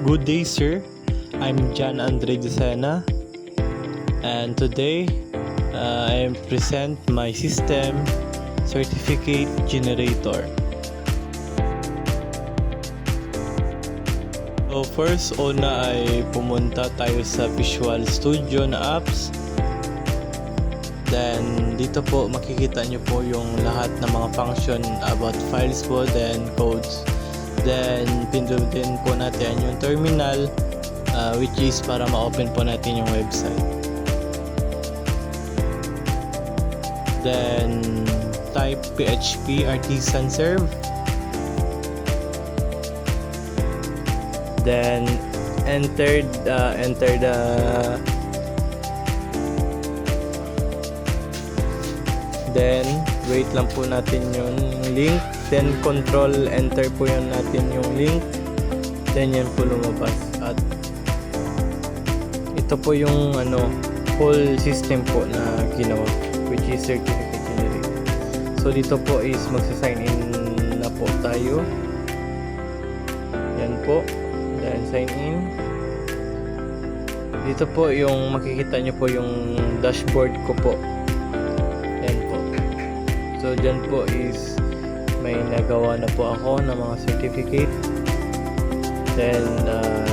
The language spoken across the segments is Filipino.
Good day, sir. I'm John Andre Dicena, and today I present my system certificate generator. So first, una ay pumunta tayo sa Visual Studio na apps. Then dito po makikita nyo po yung lahat ng mga function about files po, then codes. Then pindutin po natin yung terminal, which is para ma-open po natin yung website. Then type PHP artisan serve. Then enter the then wait lang po natin yung link, then control enter po yun natin yung link, then yan po lumabas. At ito po yung whole system po na ginawa, which is certificate generator. So dito po is magsa-sign in na po tayo. Yan po, then sign in. Dito po yung makikita nyo po yung dashboard ko po. So dyan po is may nagawa na po ako ng mga certificate. Then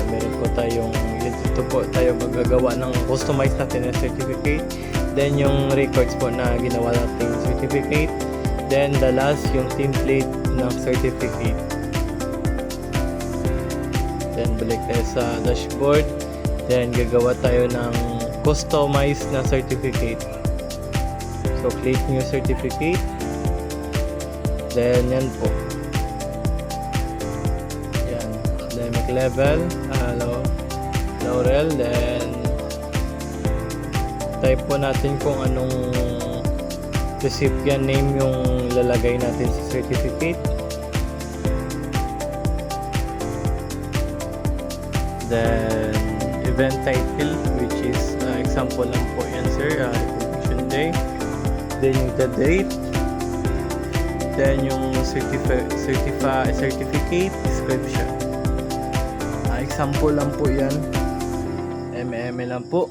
meron po tayong dito po tayo magagawa ng customize natin na certificate. Then yung records po na ginawa natin certificate. Then the last yung template ng certificate. Then balik tayo sa dashboard. Then gagawa tayo ng customized na certificate. So click new certificate. Then yan po. Yan. Academic level. Laurel. Then type po natin kung anong recipient name yung lalagay natin sa certificate. Then event title, which is example lang po yan, sir. Recognition day. Then yung the date. Then yung certificate description. Example lang po yan. lang po.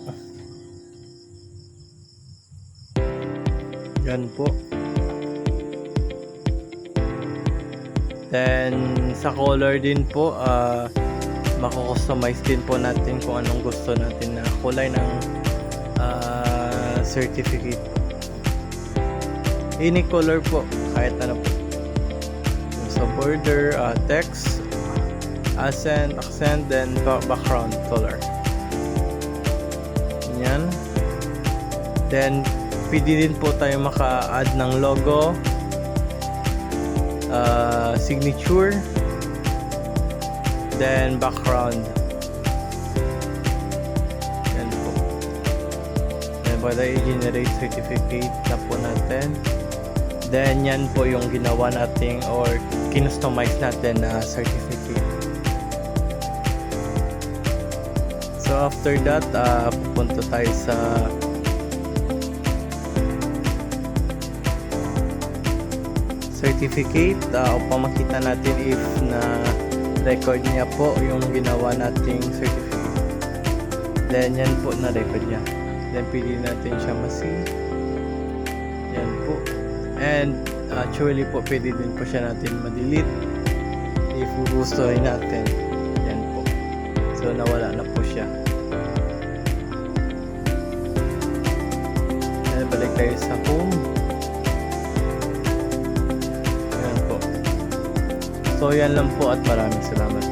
Yan po. Then sa color din po, mako-customize din po natin kung anong gusto natin na kulay ng certificate po. Any color po, kahit ano po. Yung sa border, text, accent, then background color. Yan. Then pwede din po tayo maka-add ng logo, signature, then background. Yan po. Then pwede i-generate certificate na po natin. Then yan po yung ginawa natin or kinustomize natin na certificate. So after that, pupunta tayo sa certificate upang makita natin if na record niya po yung ginawa nating certificate. Then yan po na record niya. Then pili natin siya ma-see. Yan po. And actually po pwede din po siya natin ma-delete if gustuhin natin. Yan po. So nawala na po siya. And balik tayo sa home. Yan po. So yan lang po at maraming salamat.